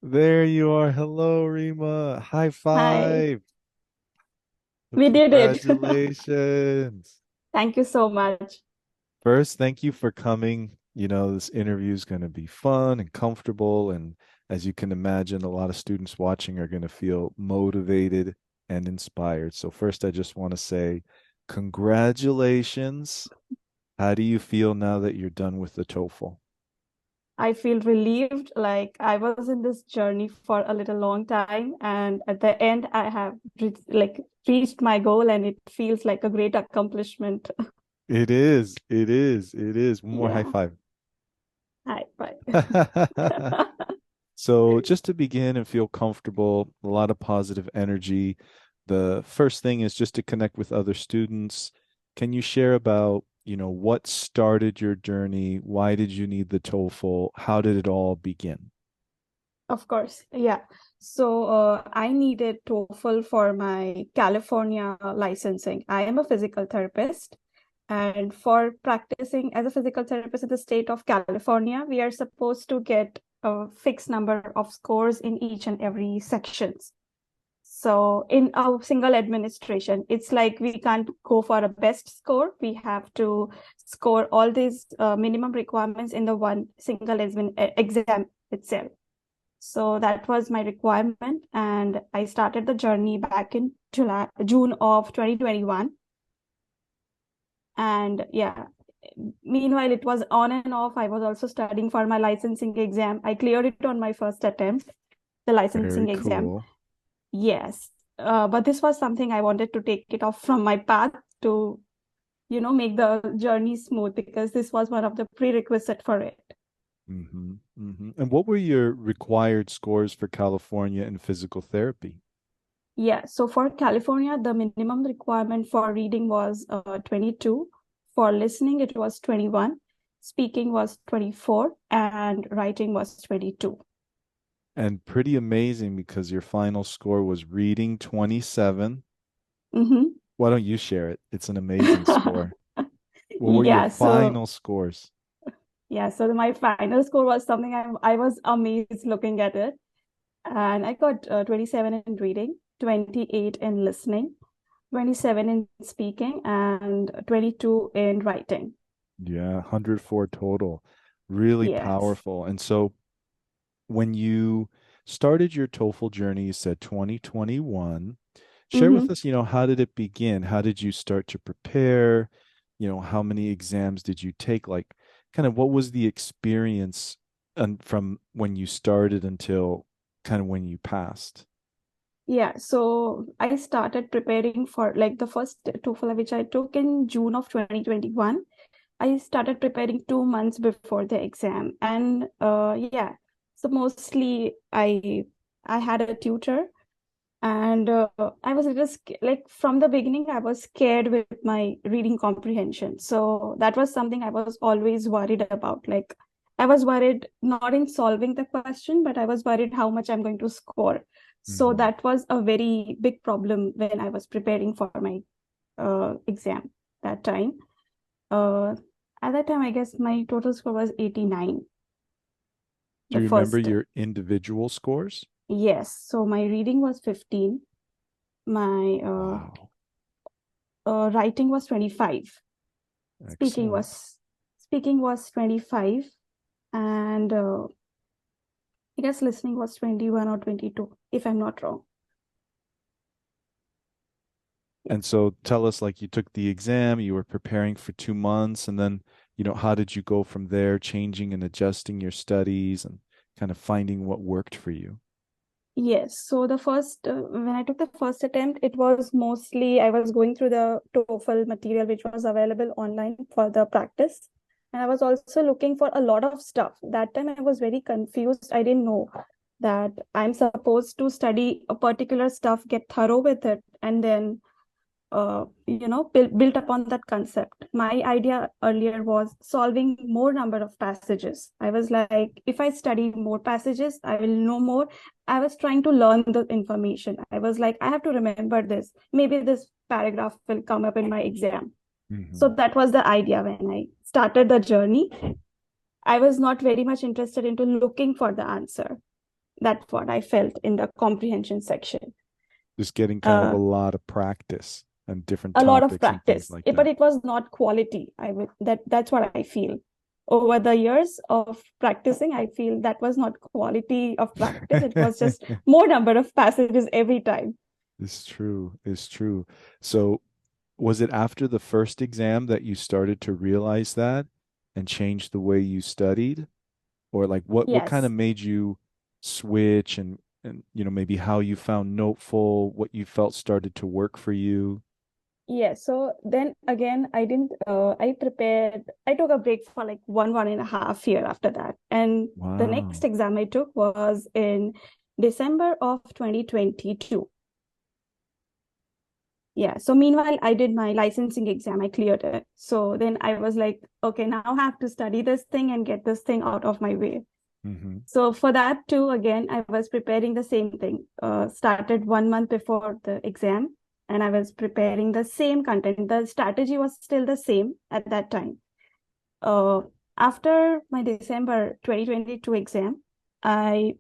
There you are. Hello, Reema. High Hi, five. we did it. Congratulations. Thank you so much. First, thank you for coming. This interview is going to be fun and comfortable. And as you can imagine, a lot of students watching are going to feel motivated and inspired. So, first, I just want to say congratulations. How do you feel now that you're done with the TOEFL? I feel relieved. Like I was in this journey for a little long time, and at the end, I have reached my goal, and it feels like a great accomplishment. It is. It is. It is. One more high Yeah. five. Hi, bye. So, just to begin and feel comfortable, a lot of positive energy. The first thing is just to connect with other students. Can you share about, what started your journey? Why did you need the TOEFL? How did it all begin? Of course, yeah. So I needed TOEFL for my California licensing. I am a physical therapist, and for practicing as a physical therapist in the state of California, we are supposed to get a fixed number of scores in each and every sections. So in a single administration, it's like we can't go for a best score. We have to score all these minimum requirements in the one single exam itself. So that was my requirement, and I started the journey back in June of 2021. And yeah, meanwhile, it was on and off. I was also studying for my licensing exam. I cleared it on my first attempt, the Very licensing exam. cool. Yes. But this was something I wanted to take it off from my path to, make the journey smooth because this was one of the prerequisite for it. And what were your required scores for California in physical therapy? Yeah, so for California, the minimum requirement for reading was 22. For listening, it was 21. Speaking was 24, and writing was 22. And pretty amazing because your final score was reading 27. Mm-hmm. Why don't you share it? It's an amazing score. What were your Yeah, final so scores? my final score was something I was amazed looking at it. And I got 27 in reading, 28 in listening, 27 in speaking, and 22 in writing. Yeah, 104 total. Really Yes. powerful. And so when you started your TOEFL journey, you said 2021. Share with Mm-hmm. us, how did it begin? How did you start to prepare? How many exams did you take? Like, kind of what was the experience from when you started until kind of when you passed? Yeah, so I started preparing for like the first TOEFL which I took in June of 2021. I started preparing 2 months before the exam, and yeah, so mostly I had a tutor, and I was just like from the beginning I was scared with my reading comprehension. So that was something I was always worried about. Like I was worried not in solving the question, but I was worried how much I'm going to score. So Hmm. that was a very big problem when I was preparing for my exam that time. uh, at that time I guess my total score was 89, Do the you remember first. your individual scores? Yes, so my reading was 15, my Wow. writing was 25. Speaking Excellent. was speaking was 25, and I guess listening was 21 or 22, if I'm not wrong. Yeah. And so tell us, like, you took the exam, you were preparing for 2 months, and then, how did you go from there, changing and adjusting your studies and kind of finding what worked for you? Yes. So the first, when I took the first attempt, it was mostly I was going through the TOEFL material which was available online for the practice. And I was also looking for a lot of stuff. That time I was very confused. I didn't know that I'm supposed to study a particular stuff, get thorough with it, and then built upon that concept. My idea earlier was solving more number of passages. I was like, if I study more passages, I will know more. I was trying to learn the information. I was like, I have to remember this. Maybe this paragraph will come up in my exam. So Hmm. that was the idea when I started the journey. I was not very much interested into looking for the answer. That's what I felt in the comprehension section. Just getting kind of a Uh, lot of practice and different a lot of topics and things practice, like but that. it was not quality. I would that's what I feel. Over the years of practicing, I feel that was not quality of practice. It was just more number of passages every time. It's true. It's true. So, was it after the first exam that you started to realize that and change the way you studied? Or like what kind of Yes. made you switch and maybe how you found NoteFull, what you felt started to work for you? Yes. So then again, I took a break for like one and a half year after that. And the next Wow. exam I took was in December of 2022. Yeah. So meanwhile, I did my licensing exam. I cleared it. So then I was like, okay, now I have to study this thing and get this thing out of my way. Hmm. So for that too, again, I was preparing the same thing. Started 1 month before the exam, and I was preparing the same content. The strategy was still the same at that time. Uh, After my December 2022 exam, I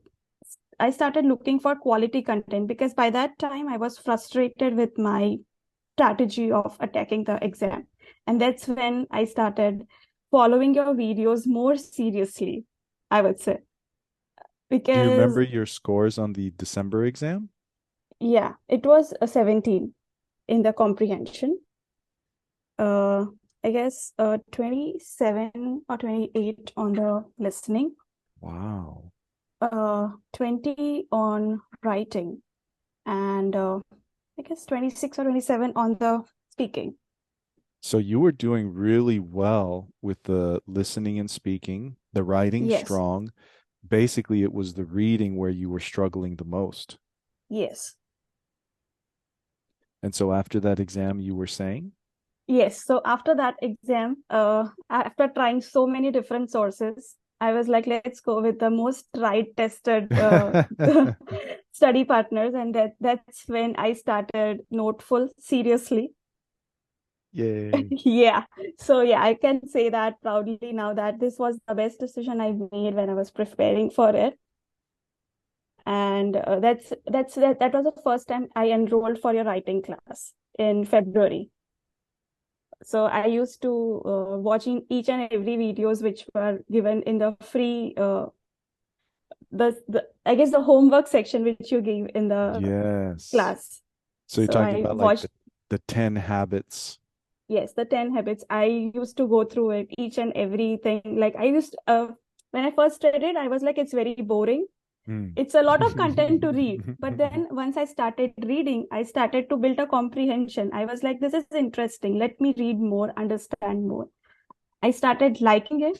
I started looking for quality content because by that time I was frustrated with my strategy of attacking the exam. And that's when I started following your videos more seriously, I would say. Do you Because, remember your scores on the December exam? yeah, it was a 17 in the comprehension. Uh, I guess 27 or 28 on the listening, Wow. 20 on writing, and I guess 26 or 27 on the speaking. So you were doing really well with the listening and speaking, the writing Yes, strong. Basically, it was the reading where you were struggling the most. yes. And so after that exam, you were saying? Yes. So after that exam, after trying so many different sources, I was like, let's go with the most tried, tested study partners, and that's when I started NoteFull seriously. Yay. Yeah. So yeah, I can say that proudly now that this was the best decision I made when I was preparing for it. And that was the first time I enrolled for your writing class in February. So I used to watching each and every videos which were given in the free the I guess the homework section which you gave in the Yes. class. So you're So talking I about like watched, the 10 habits. yes, the 10 habits. I used to go through it each and everything. Like I used when I first read it, I was like, it's very boring. Hmm. It's a lot of content to read. But then once I started reading, I started to build a comprehension. I was like, this is interesting. Let me read more, understand more. I started liking it,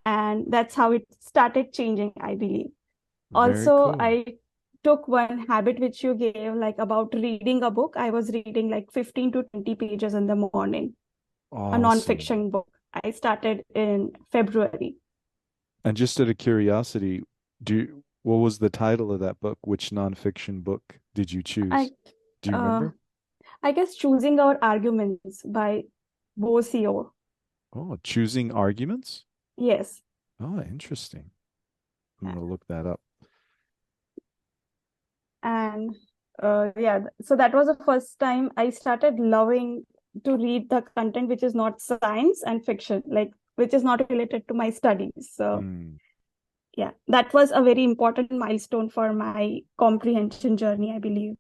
and that's how it started changing, I believe. Very Also, cool. I took one habit which you gave, like about reading a book. I was reading like 15 to 20 pages in the morning, a Awesome. non-fiction book. I started in February. And just out of curiosity, what was the title of that book? Which nonfiction book did you I choose? Do you uh remember? I guess Choosing Our Arguments by Bosio. Oh, Choosing Arguments? Yes. Oh, interesting. I'm gonna look that up. And yeah, so that was the first time I started loving to read the content which is not science and fiction, like which is not related to my studies. So Hmm. yeah, that was a very important milestone for my comprehension journey, I believe.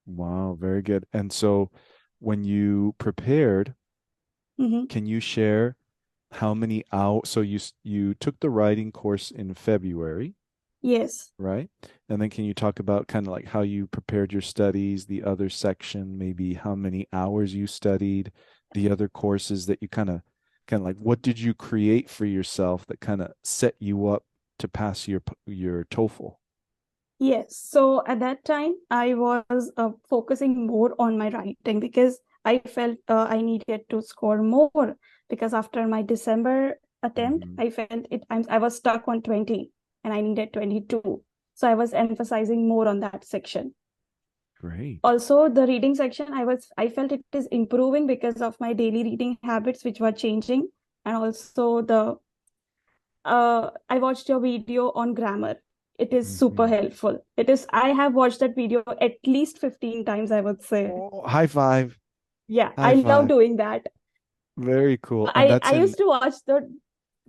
Wow, very good. And so when you prepared, Hmm. can you share how many hours? So you took the writing course in February, Yes. right? And then can you talk about kind of like how you prepared your studies, the other section, maybe how many hours you studied, the other courses that you kind of like what did you create for yourself that kind of set you up to pass your TOEFL? Yes. So at that time, I was focusing more on my writing because I felt I needed to score more because after my December attempt, Hmm. I felt I was stuck on 20 and I needed 22. So I was emphasizing more on that section. Great. Also, the reading section, I felt it is improving because of my daily reading habits, which were changing. And also I watched your video on grammar. It is super Hmm. helpful. It is, I have watched that video at least 15 times, I would say. Oh, high five. Yeah, High I love five. doing that. Very cool. And I that's used in, to watch the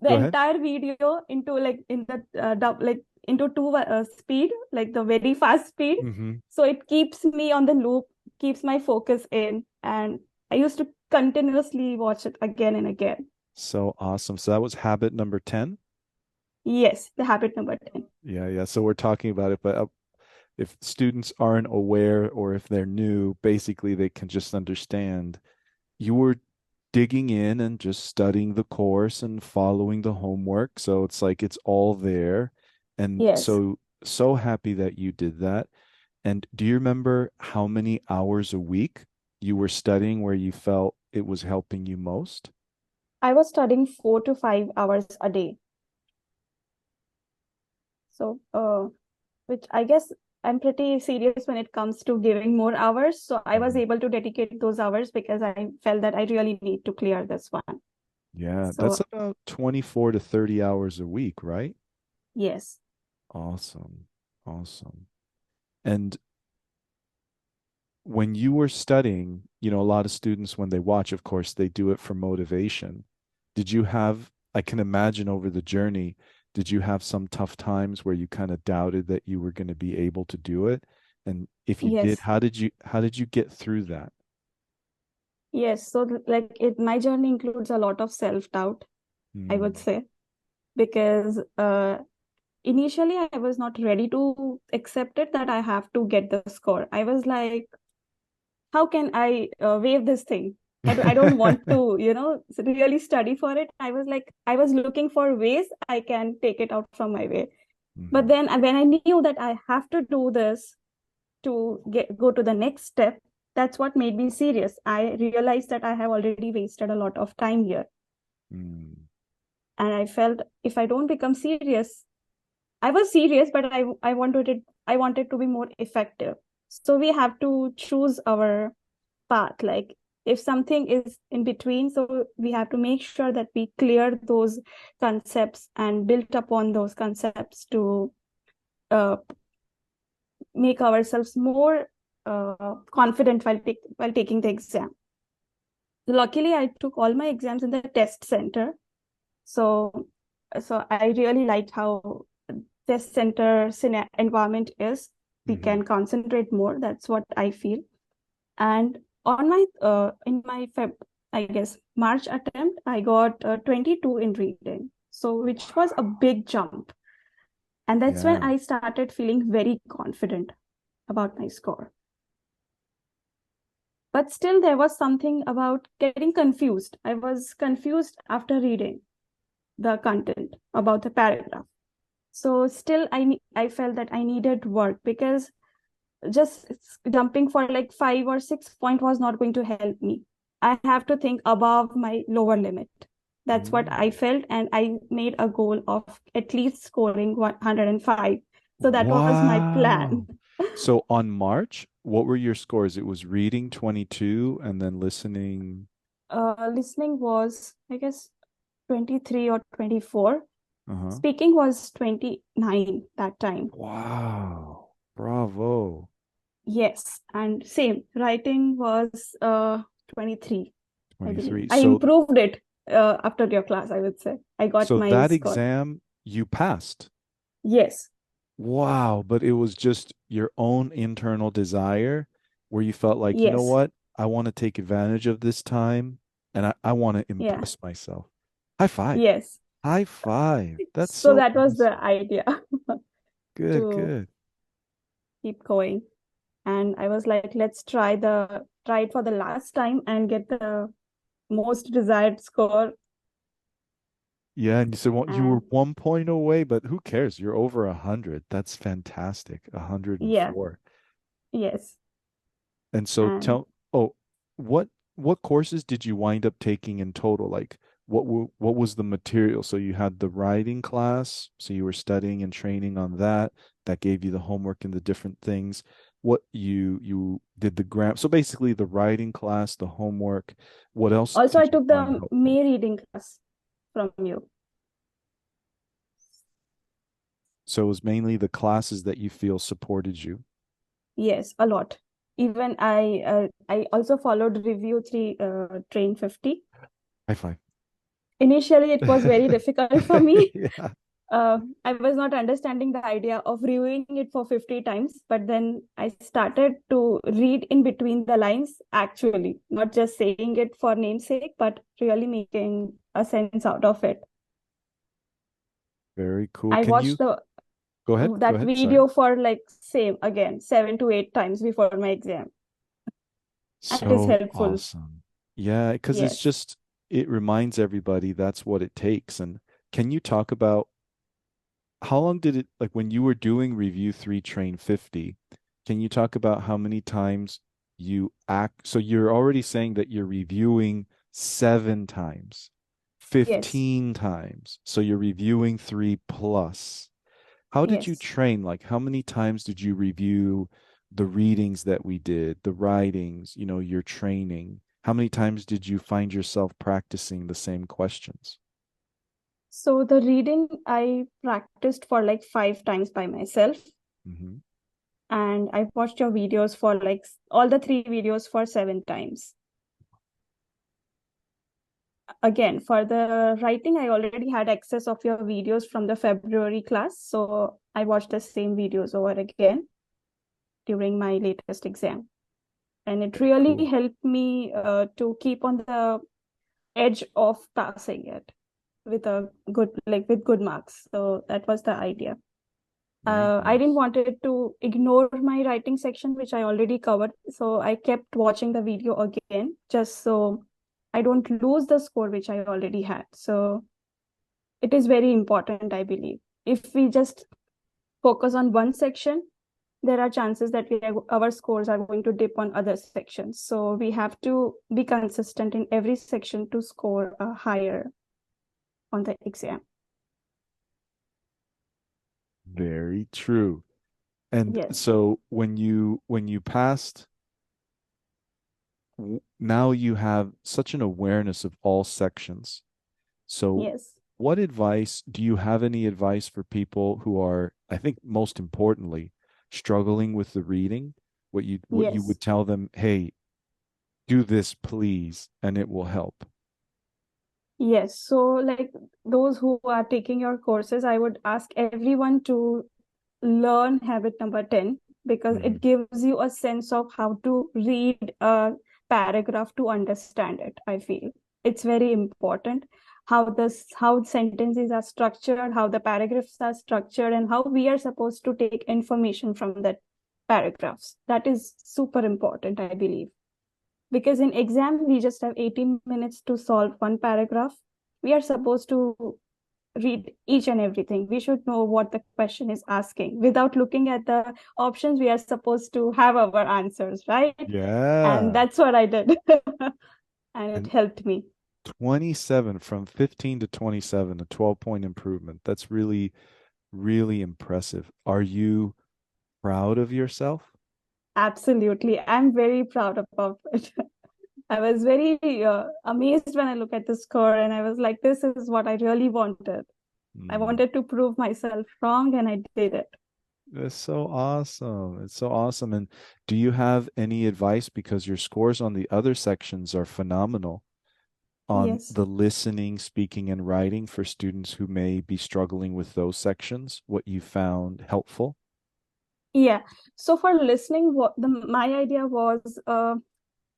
go ahead. entire video into like in the like into two speed, like the very fast speed. Hmm. So it keeps me on the loop, keeps my focus in, and I used to continuously watch it again and again. So awesome. So that was habit number 10. Yes, the habit number 10. Yeah, yeah. So we're talking about it, but if students aren't aware or if they're new, basically they can just understand you were digging in and just studying the course and following the homework. So it's like it's all there. And Yes. so happy that you did that. And do you remember how many hours a week you were studying where you felt it was helping you most? I was studying 4 to 5 hours a day. So, which I guess I'm pretty serious when it comes to giving more hours. So I was Mhm. able to dedicate those hours because I felt that I really need to clear this one. Yeah, that's So, about 24 to 30 hours a week, right? yes, Awesome. Awesome. And when you were studying, a lot of students, when they watch, of course, they do it for motivation. Did you have, I can imagine over the journey, did you have some tough times where you kind of doubted that you were going to be able to do it? And if you did, yes, how did you get through that? yes. So, like, my journey includes a lot of self-doubt, I would Mm, say, because initially I was not ready to accept it that I have to get the score. I was like, how can I waive this thing? I don't want to, really study for it. I was like, I was looking for ways I can take it out from my way. But mhm, then when I knew that I have to do this to go to the next step, that's what made me serious. I realized that I have already wasted a lot of time here. mm, And I felt if I don't become serious, I was serious, but I wanted to be more effective. So we have to choose our path. Like if something is in between, so we have to make sure that we clear those concepts and build upon those concepts to uh, make ourselves more confident while taking the exam. Luckily, I took all my exams in the test center. So, so I really liked how test center environment is. We mhm. can concentrate more. That's what I feel. And on my in my I guess March attempt, I got 22 in reading, so which was a Wow. big jump. And that's when Yeah. I started feeling very confident about my score. But still, there was something about getting confused. I was confused after reading the content about the paragraph. So still, I felt that I needed work because just jumping for like 5 or 6 point was not going to help me. I have to think above my lower limit. That's what I Mm. felt, and I made a goal of at least scoring 105. So that was my plan. Wow. So on March, what were your scores? It was reading 22 and then listening. Listening was, I guess, 23 or 24. Uh-huh. Speaking was 29 that time. Wow. Bravo. Yes, and same. Writing was 23, I believe. 23. I So improved it after your class, I would say. I got so my that score. exam you passed. Yes, Wow, but it was just your own internal desire where you felt like, you know yes, what? I want to take advantage of this time and I want to yeah, impress myself. High five. yes. High five. That's So so that was awesome. the idea Good, to good. keep going. And I was like, let's try it for the last time and get the most desired score. Yeah, and you said well, you were And 1 point away, but who cares? You're over 100. That's fantastic. yeah, 104. yes. And so And what courses did you wind up taking in total? Like what was the material? So you had the writing class, so you were studying and training on that. That gave you the homework and the different things. What you did the gram. So basically the writing class, the homework. What else also, I did you took find the helpful? May reading class from you. So it was mainly the classes that you feel supported you. Yes, a lot. Even I also followed Review 3 Train 50. High five. Initially, it was very difficult for me. Yeah. I was not understanding the idea of reviewing it for 50 times, but then I started to read in between the lines, actually, not just saying it for namesake, but really making a sense out of it. Very cool. I Can watched you the go ahead? Go that ahead. Sorry. video for like same again 7 to 8 times before my exam. And it is So helpful. awesome. Yeah, because it's Yes, just, it reminds everybody that's what it takes. And can you talk about how long did it, like when you were doing review three, train 50, can you talk about how many times you act? So you're already saying that you're reviewing 7 times, yes, 15 times. So you're reviewing three plus. How did you yes. train? Like, how many times did you review the readings that we did, the writings, your training? How many times did you find yourself practicing the same questions? So the reading I practiced for like 5 times by myself. Hmm. And I watched your videos for like all the 3 videos for 7 times. Again, for the writing, I already had access of your videos from the February class. So I watched the same videos over again during my latest exam. And it Very really cool. helped me to keep on the edge of passing it with a good, like with good marks. So that was the idea. Very I didn't nice. want it to ignore my writing section, which I already covered. So I kept watching the video again, just so I don't lose the score, which I already had. So it is very important, I believe. If we just focus on one section, there are chances that our scores are going to dip on other sections. So we have to be consistent in every section to score higher on the exam. Very true. And Yes, so when you passed, now you have such an awareness of all sections. So yes, what advice do you have any advice for people who are, I think most importantly, struggling with the reading? What you yes. would tell them, hey, do this please, and it will help. Yes, so like those who are taking your courses, I would ask everyone to learn habit number 10 because it Hmm. gives you a sense of how to read a paragraph to understand it. I feel it's very important how sentences are structured, how the paragraphs are structured, and how we are supposed to take information from that paragraphs. That is super important, I believe, because in exam we just have 18 minutes to solve one paragraph. We are supposed to read each and everything. We should know what the question is asking. Without looking at the options, we are supposed to have our answers, right? And Yeah. that's what I did. And it And helped me. 27 from 15 to 27, a 12-point improvement. That's really, really impressive. Are you proud of yourself? Absolutely. I'm very proud about it. I was very amazed when I look at the score and I was like, this is what I really wanted. I Mm. wanted to prove myself wrong and I did it. It's so awesome. It's so awesome. And do you have any advice? Because your scores on the other sections are phenomenal on Yes. the listening, speaking, and writing for students who may be struggling with those sections, what you found helpful? Yeah. So for listening, what my idea was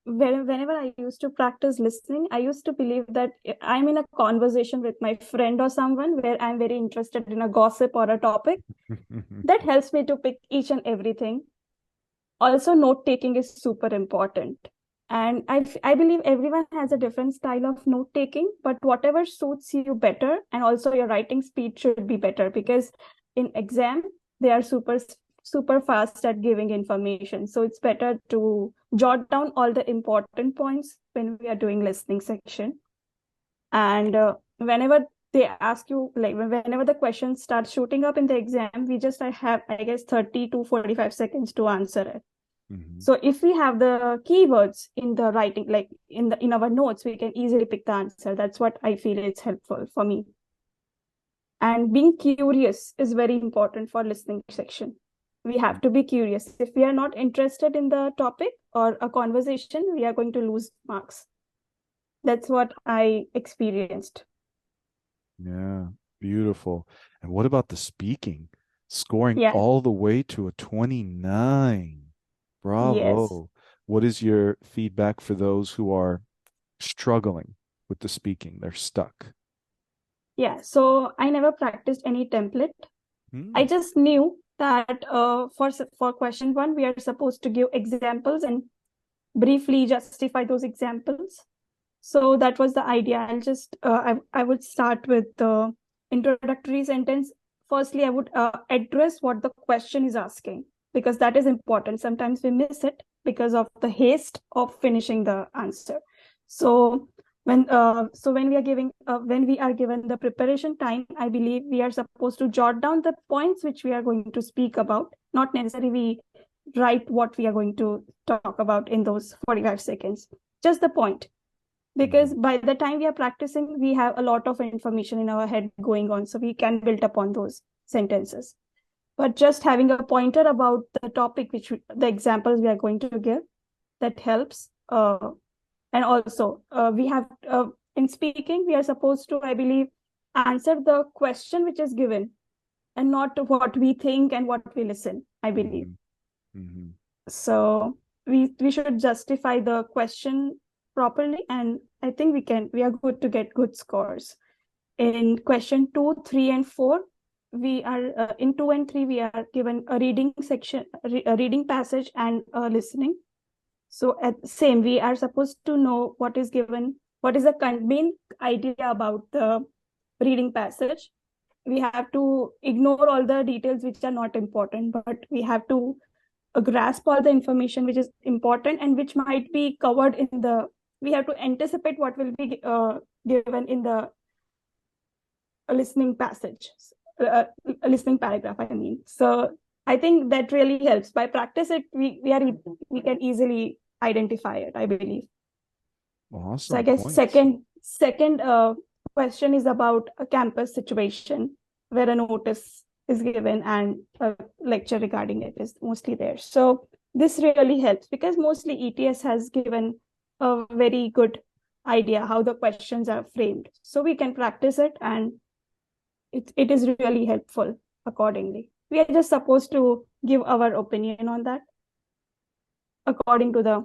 whenever I used to practice listening, I used to believe that I'm in a conversation with my friend or someone where I'm very interested in a gossip or a topic. That helps me to pick each and everything. Also, note taking is super important. And I believe everyone has a different style of note taking, but whatever suits you better, and also your writing speed should be better because in exam, they are super fast at giving information. So it's better to jot down all the important points when we are doing listening section. And whenever they ask you, like whenever the questions start shooting up in the exam, we just I have, I guess, 30 to 45 seconds to answer it. Mhm. So if we have the keywords in the writing, like in our notes, we can easily pick the answer. That's what I feel is helpful for me. And being curious is very important for listening section. We have to be curious. If we are not interested in the topic or a conversation, we are going to lose marks. That's what I experienced. Yeah, beautiful. And what about the speaking? Scoring Yeah, all the way to a 29. yes. Bravo. What is your feedback for those who are struggling with the speaking? They're stuck. Yeah, so I never practiced any template. I Hmm. just knew that for question one, we are supposed to give examples and briefly justify those examples. So that was the idea. I would start with the introductory sentence. Firstly, I would address what the question is asking, because that is important. Sometimes we miss it because of the haste of finishing the answer. So when we are given the preparation time, I believe we are supposed to jot down the points which we are going to speak about. Not necessarily we write what we are going to talk about in those 45 seconds. Just the point, because Hmm. by the time we are practicing, we have a lot of information in our head going on, so we can build upon those sentences. But just having a pointer about the topic, the examples we are going to give, that helps. And also, we have in speaking, we are supposed to, I believe, answer the question which is given, and not what we think and what we listen, I believe. Hmm. Hmm. So we should justify the question properly, and I think we are good to get good scores. In question 2, 3, and 4, we are in 2 and 3 we are given a reading section, a reading passage, and a listening. So at same, we are supposed to know what is given, what is the main idea about the reading passage. We have to ignore all the details which are not important, but we have to grasp all the information which is important and which might be covered in the, we have to anticipate what will be given in the listening passage, uh, listening paragraph, I mean. So I think that really helps. By practice it, we can easily identify it, I believe. So I Awesome guess points. second question is about a campus situation where a notice is given and a lecture regarding it is mostly there. So this really helps because mostly ETS has given a very good idea how the questions are framed. So we can practice it, and it is really helpful accordingly. We are just supposed to give our opinion on that according to the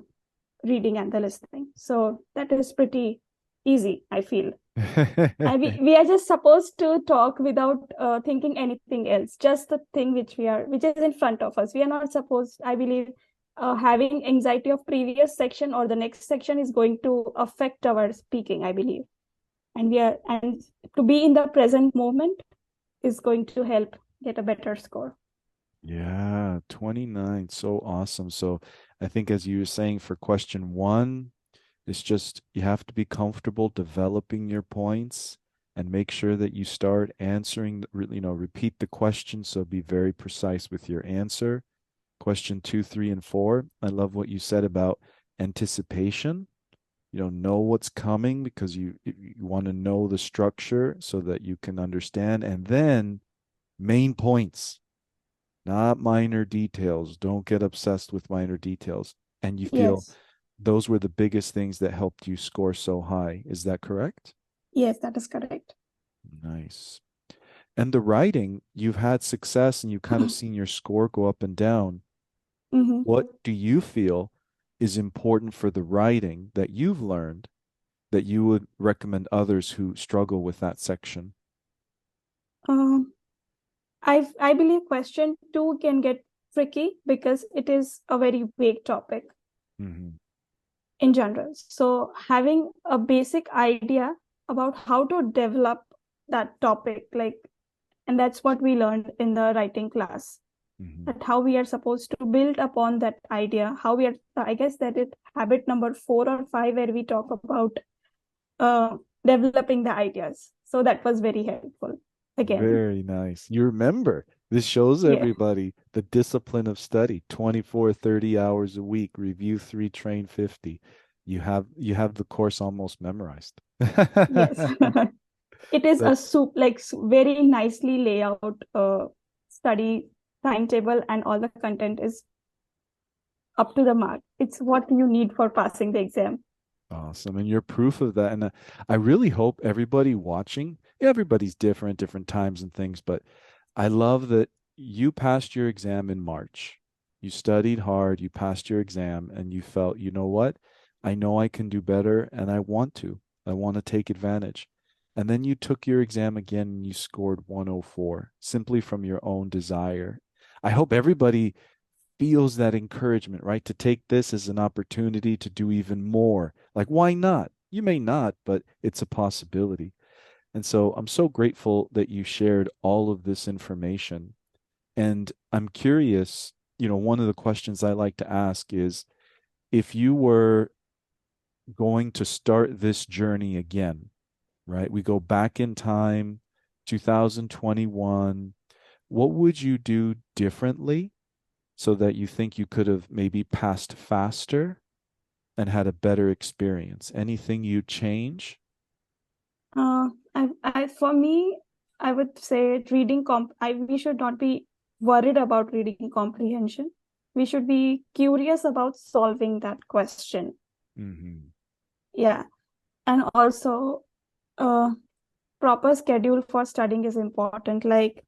reading and the listening. So that is pretty easy, I feel. We are just supposed to talk without thinking anything else, just the thing which is in front of us. We are not supposed, I believe, having anxiety of previous section or the next section is going to affect our speaking, I believe. And to be in the present moment is going to help get a better score. Yeah, 29. So awesome. So I think as you were saying for question one, it's just you have to be comfortable developing your points and make sure that you start answering, repeat the question. So be very precise with your answer. Question two, three, and four. I love what you said about anticipation. Know what's coming because you want to know the structure so that you can understand. And then main points, not minor details. Don't get obsessed with minor details. And you feel Yes, those were the biggest things that helped you score so high. Is that correct? yes, that is correct. Nice. And the writing, you've had success and you've kind of seen your score go up and down. Mhm. What do you feel is important for the writing that you've learned that you would recommend others who struggle with that section? Um, I believe question two can get tricky because it is a very vague topic Hmm. in general. So having a basic idea about how to develop that topic, like, and that's what we learned in the writing class, Hmm. that how we are supposed to build upon that idea, how we are, I guess that it habit number 4 or 5, where we talk about uh, developing the ideas. So that was very helpful again. Very nice. You remember, this shows Yeah. everybody the discipline of study, 24, 30 hours a week, review 3, train 50. You have the course almost memorized. Yes. It is That a very nicely layout study timetable, and all the content is up to the mark. It's what you need for passing the exam. awesome. And you're proof of that. And I really hope everybody watching, everybody's different, different times and things, but I love that you passed your exam in March. You studied hard, you passed your exam, and you felt, you know what? I know I can do better and I want to. I want to take advantage. And then you took your exam again and you scored 104 simply from your own desire. I hope everybody feels that encouragement, right? To take this as an opportunity to do even more. Like, why not? You may not, but it's a possibility. And so I'm so grateful that you shared all of this information. And I'm curious, one of the questions I like to ask is if you were going to start this journey again, right? We go back in time, 2021. What would you do differently so that you think you could have maybe passed faster and had a better experience? Anything you change? For me, I would say we should not be worried about reading comprehension. We should be curious about solving that question. Hmm. Yeah. And also, uh, proper schedule for studying is important. Like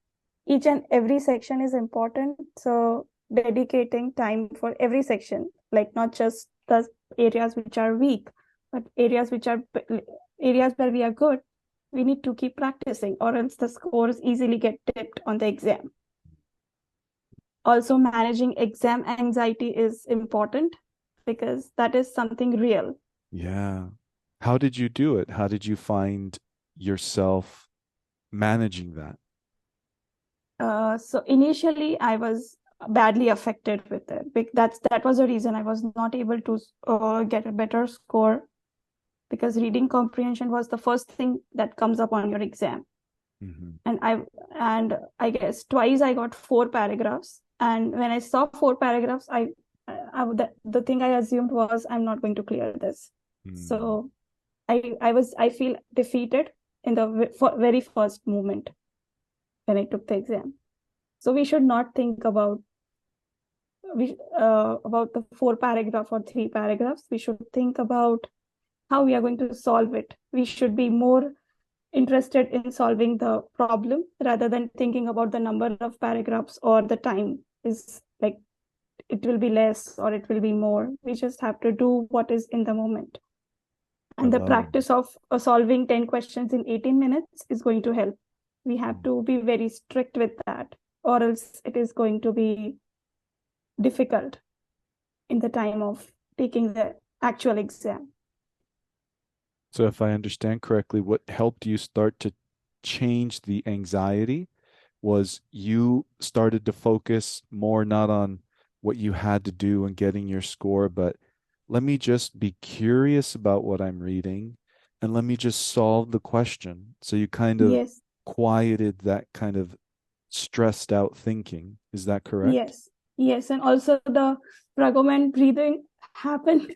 each and every section is important. So dedicating time for every section, like not just the areas which are weak, but areas where we are good, we need to keep practicing, or else the scores easily get tipped on the exam. Also, managing exam anxiety is important because that is something real. Yeah. How did you do it? How did you find yourself managing that? So initially, I was badly affected with it. That was the reason I was not able to get a better score, because reading comprehension was the first thing that comes up on your exam. Hmm. And I guess twice I got four paragraphs. And when I saw four paragraphs, the thing I assumed was I'm not going to clear this. Mm. So I feel defeated in the very first moment when I took the exam. So we should not think about the four paragraph or three paragraphs. We should think about how we are going to solve it. We should be more interested in solving the problem rather than thinking about the number of paragraphs or the time is like it will be less or it will be more. We just have to do what is in the moment. I And the love practice of solving 10 questions in 18 minutes is going to help. We have it. to be very strict with that, or else it is going to be difficult in the time of taking the actual exam. So, if I understand correctly, what helped you start to change the anxiety was you started to focus more not on what you had to do and getting your score, but let me just be curious about what I'm reading and let me just solve the question. So, you kind of Yes, quieted that kind of stressed out thinking. Is that correct? yes, yes. And also the Pragoman breathing happened,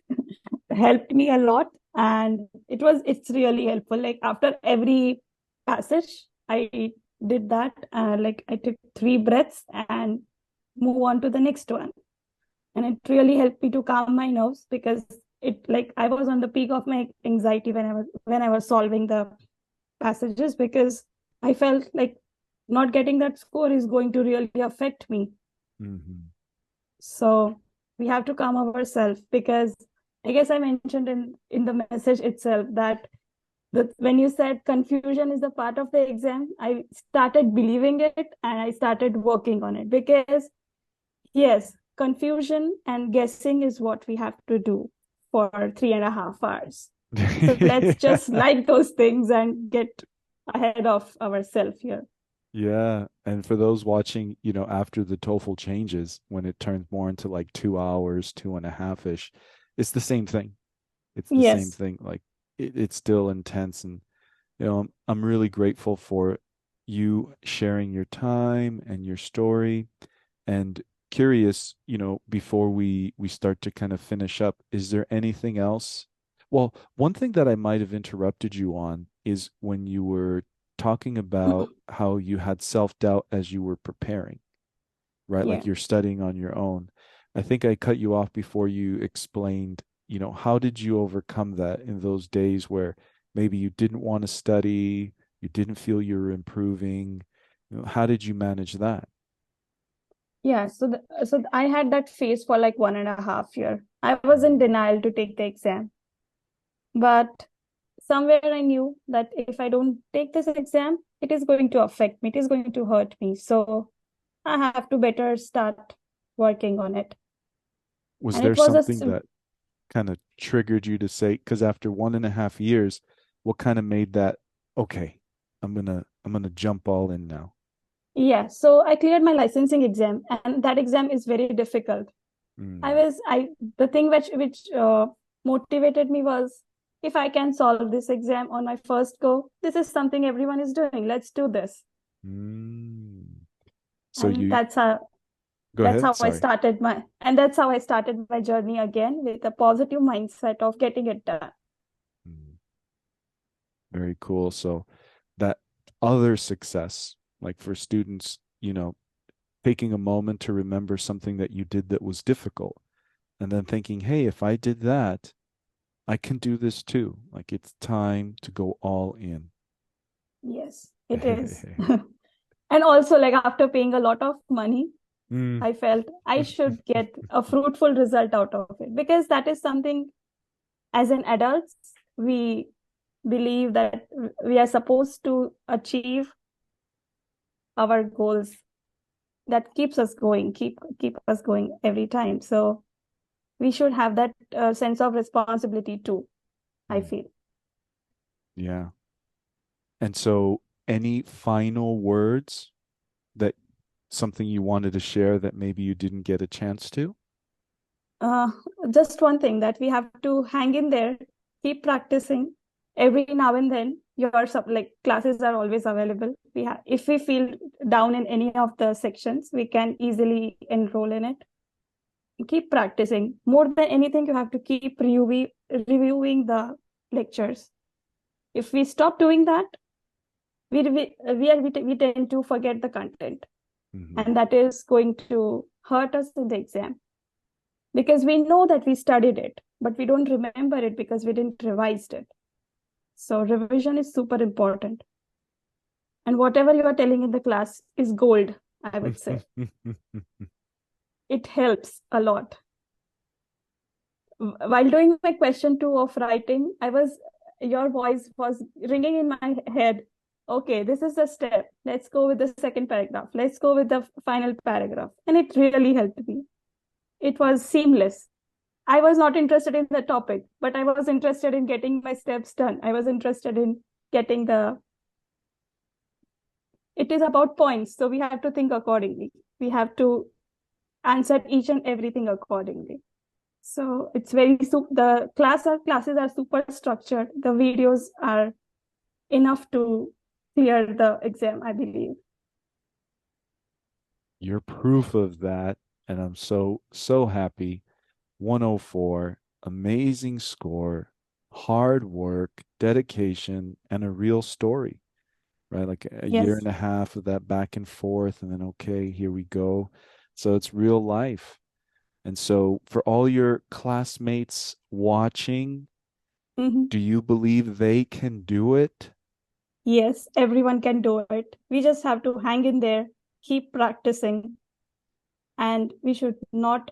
helped me a lot. And it's really helpful. Like after every passage, I did that. Like I took three breaths and move on to the next one. And it really helped me to calm my nerves, because it like I was on the peak of my anxiety when I was solving the passages, because I felt like not getting that score is going to really affect me. Hmm. So we have to calm ourselves, because I guess I mentioned in the message itself that when you said confusion is the part of the exam, I started believing it and I started working on it, because yes, confusion and guessing is what we have to do for 3.5 hours. So let's just like those things and get ahead of ourselves here. Yeah. And for those watching, after the TOEFL changes, when it turns more into like 2 hours, 2.5 ish, it's the same thing. It's the same Yes. thing. Like it's still intense. And, I'm really grateful for you sharing your time and your story. And curious, before we start to kind of finish up, is there anything else? Well, one thing that I might have interrupted you on is when you were talking about how you had self-doubt as you were preparing, right? Yeah. Like you're studying on your own. I think I cut you off before you explained, how did you overcome that in those days where maybe you didn't want to study, you didn't feel you were improving? How did you manage that? Yeah, so I had that phase for like 1.5 year. I was in denial to take the exam, but somewhere I knew that if I don't take this exam, it is going to affect me, it is going to hurt me. So I have to better start working on it. Was And there it was something that kind of triggered you to say, because after 1.5 years, what kind of made that, okay, I'm gonna jump all in now? yeah, so I cleared my licensing exam, and that exam is very difficult. I Mm, was I the thing which motivated me was, if I can solve this exam on my first go, this is something everyone is doing. Let's do this. mm. So And you go that's ahead. how I Sorry. started my journey again, with a positive mindset of getting it done. Mm, very cool. So that other success, like for students, taking a moment to remember something that you did that was difficult, and then thinking, hey, if I did that, I can do this too. Like it's time to go all in. Yes, it is. And also, like, after paying a lot of money, Mm. I felt I should get a fruitful result out of it, because that is something, as an adults, we believe that we are supposed to achieve our goals. That keeps us going, keep us going every time. So we should have that sense of responsibility too, I Mm. feel. Yeah. And so, any final words that something you wanted to share that maybe you didn't get a chance to? uh, just one thing, that we have to hang in there, keep practicing. Every now and then your like classes are always available. We have, if we feel down in any of the sections, we can easily enroll in it. Keep practicing. More than anything, you have to keep reviewing the lectures. If we stop doing that, we tend to forget the content, Hmm. and that is going to hurt us in the exam, because we know that we studied it, but we don't remember it because we didn't revise it. So revision is super important, and whatever you are telling in the class is gold, I would say. It helps a lot. While doing my question 2 of writing, your voice was ringing in my head. Okay, this is the step. Let's go with the second paragraph. Let's go with the final paragraph. And it really helped me. It was seamless. I was not interested in the topic, but I was interested in getting my steps done. I was interested in getting it is about points. So we have to think accordingly. We have to answer each and everything accordingly. So it's the classes are super structured. The videos are enough to clear the exam, I believe. You're proof of that. And I'm so, so happy. 104, amazing score, hard work, dedication, and a real story, right? Like a year Yes. and a half of that back and forth, and then, okay, here we go. So it's real life. And so, for all your classmates watching, Mhm. do you believe they can do it? Yes, everyone can do it. We just have to hang in there, keep practicing, and we should not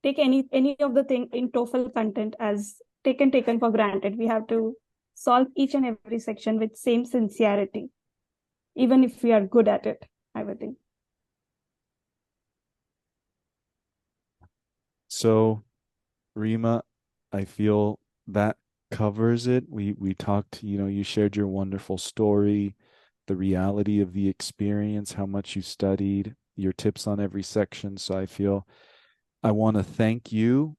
take any of the thing in TOEFL content as taken for granted. We have to solve each and every section with same sincerity, even if we are good at it, I would think. So, Reema, I feel that covers it. We talked, you shared your wonderful story, the reality of the experience, how much you studied, your tips on every section. So I feel I want to thank you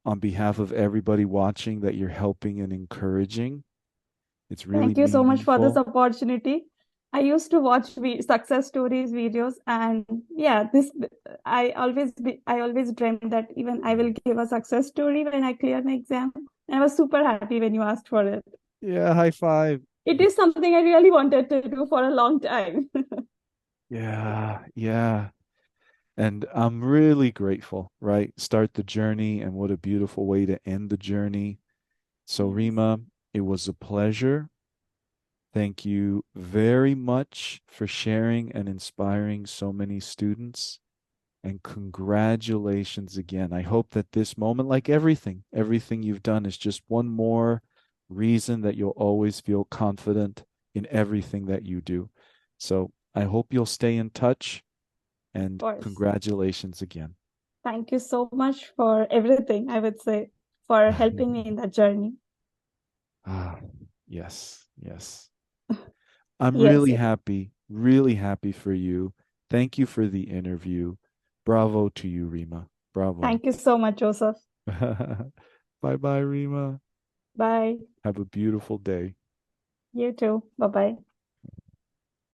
on behalf of everybody watching that you're helping and encouraging. It's really Thank you so much for this meaningful. opportunity. I used to watch success stories videos, and yeah, this I always dreamed that even I will give a success story when I clear my exam. And I was super happy when you asked for it. Yeah, high five. It is something I really wanted to do for a long time. Yeah, yeah. And I'm really grateful, right? Start the journey, and what a beautiful way to end the journey. So, Yes, Reema, it was a pleasure. Thank you very much for sharing and inspiring so many students. And congratulations again. I hope that this moment, like everything you've done, is just one more reason that you'll always feel confident in everything that you do. So I hope you'll stay in touch, of and course. congratulations again. Thank you so much for everything, I would say, for helping me in that journey. Ah, yes, yes. I'm Yes, yes. really happy for you. Thank you for the interview. Bravo to you, Rima. Bravo. Thank you so much, Joseph. Bye bye, Rima. Bye. Have a beautiful day. You too. Bye bye.